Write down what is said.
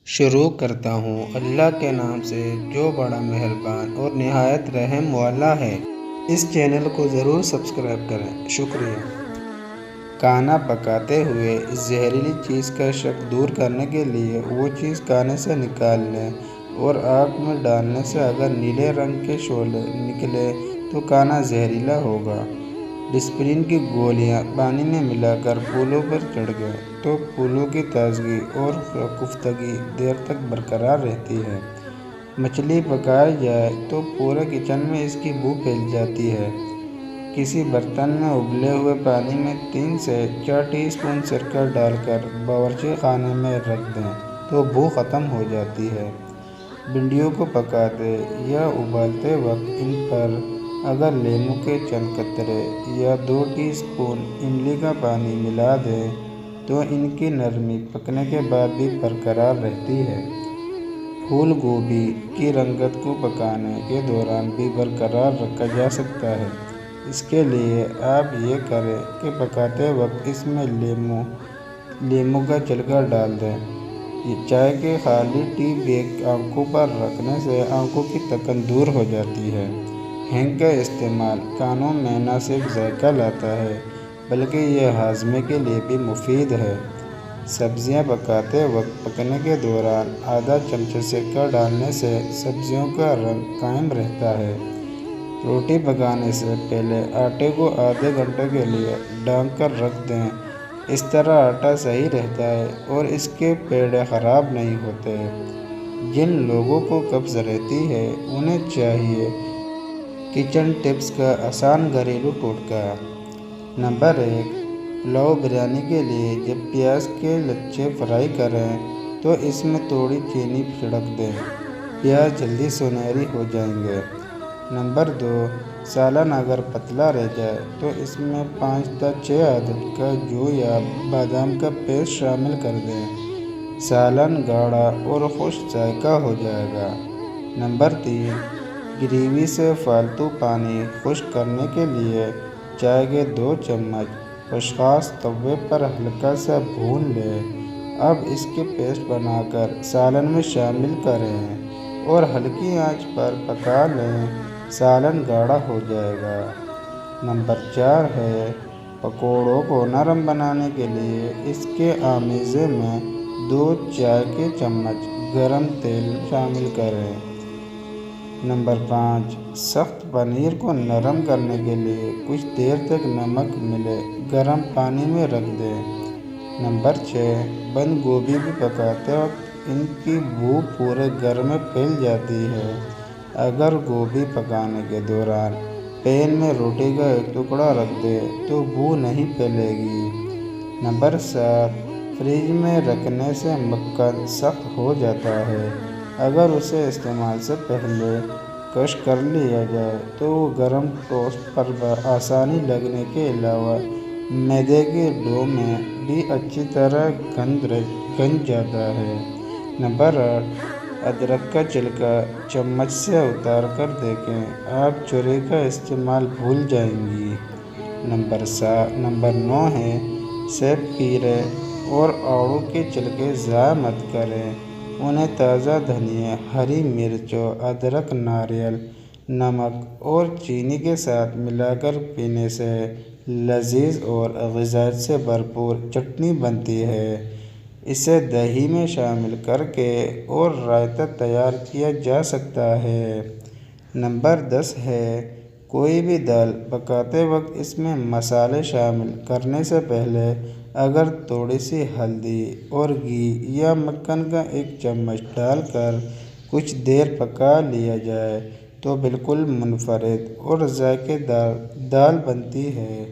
شروع کرتا ہوں اللہ کے نام سے جو بڑا مہربان اور نہایت رحم والا ہے۔ اس چینل کو ضرور سبسکرائب کریں، شکریہ۔ کھانا پکاتے ہوئے اس زہریلی چیز کا شک دور کرنے کے لیے وہ چیز کھانے سے نکال لیں اور آگ میں ڈالنے سے اگر نیلے رنگ کے شعلے نکلے تو کھانا زہریلا ہوگا۔ ڈسپرین کی گولیاں پانی میں ملا کر پھولوں پر چڑھ گئیں تو پھولوں کی تازگی اور شکوفتگی دیر تک برقرار رہتی ہے۔ مچھلی پکائی جائے تو پورے کچن میں اس کی بو پھیل جاتی ہے۔ کسی برتن میں ابلے ہوئے پانی میں 3 سے 4 ٹی اسپون سرکہ ڈال کر باورچی خانے میں رکھ دیں تو بو ختم ہو جاتی ہے۔ بھنڈیوں کو پکاتے یا ابالتے وقت ان پر اگر لیموں کے چند قطرے یا 2 ٹی اسپون املی کا پانی ملا دیں تو ان کی نرمی پکنے کے بعد بھی برقرار رہتی ہے۔ پھول گوبھی کی رنگت کو پکانے کے دوران بھی برقرار رکھا جا سکتا ہے۔ اس کے لیے آپ یہ کریں کہ پکاتے وقت اس میں لیموں کا چھلکا ڈال دیں۔ چائے کے خالی ٹی بیگ آنکھوں پر رکھنے سے آنکھوں کی تکن دور ہو جاتی ہے۔ ہینگ کا استعمال کانوں میں نہ صرف ذائقہ لاتا ہے بلکہ یہ ہاضمے کے لیے بھی مفید ہے۔ سبزیاں پکاتے وقت پکنے کے دوران آدھا چمچ سرکہ ڈالنے سے سبزیوں کا رنگ قائم رہتا ہے۔ روٹی پکانے سے پہلے آٹے کو آدھے گھنٹے کے لیے ڈھانک کر رکھ دیں۔ اس طرح آٹا صحیح رہتا ہے اور اس کے پیڑے خراب نہیں ہوتے۔ جن لوگوں کو قبض رہتی ہے انہیں چاہیے کچن ٹپس کا آسان گھریلو ٹوٹکا۔ نمبر 1، پلاؤ بریانی کے لیے جب پیاز کے لچھے فرائی کریں تو اس میں تھوڑی چینی چھڑک دیں، پیاز جلدی سنہری ہو جائیں گے۔ نمبر 2، سالن اگر پتلا رہ جائے تو اس میں 5 تا 6 عدد کاجو یا بادام کا پیسٹ شامل کر دیں، سالن گاڑھا اور خشک ذائقہ ہو جائے گا۔ نمبر 3، گریوی سے فالتو پانی خشک کرنے کے لیے چائے کے 2 چمچ خشخاش توے پر ہلکا سا بھون لیں۔ اب اس کے پیسٹ بنا کر سالن میں شامل کریں اور ہلکی آنچ پر پکا لیں، سالن گاڑھا ہو جائے گا۔ نمبر 4 ہے پکوڑوں کو نرم بنانے کے لیے اس کے آمیزے میں 2 چائے کے چمچ گرم تیل شامل کریں۔ نمبر 5، سخت پنیر کو نرم کرنے کے لیے کچھ دیر تک نمک ملے گرم پانی میں رکھ دیں۔ نمبر 6، بند گوبھی بھی پکاتے وقت ان کی بو پورے گھر میں پھیل جاتی ہے۔ اگر گوبھی پکانے کے دوران پین میں روٹی کا ایک ٹکڑا رکھ دیں تو بو نہیں پھیلے گی۔ نمبر 7، فریج میں رکھنے سے مکھن سخت ہو جاتا ہے۔ اگر اسے استعمال سے پہلے کش کر لیا جائے تو وہ گرم ٹوسٹ پر آسانی لگنے کے علاوہ معدے کے ڈو میں بھی اچھی طرح گھن جاتا ہے۔ نمبر 8، ادرک کا چھلکا چمچ سے اتار کر دیکھیں، آپ چھری کا استعمال بھول جائیں گی۔ نمبر 9 ہے سیب کھیرے اور آڑو کے چھلکے ضائع مت کریں، انہیں تازہ دھنیا، ہری مرچوں، ادرک، ناریل، نمک اور چینی کے ساتھ ملا کر پینے سے لذیذ اور غذائیت سے بھرپور چٹنی بنتی ہے۔ اسے دہی میں شامل کر کے اور رائتہ تیار کیا جا سکتا ہے۔ نمبر 10 ہے کوئی بھی دال پکاتے وقت اس میں مصالحے شامل کرنے سے پہلے اگر تھوڑی سی ہلدی اور گھی یا مکھن کا 1 چمچ ڈال کر کچھ دیر پکا لیا جائے تو بالکل منفرد اور ذائقہ دار دال بنتی ہے۔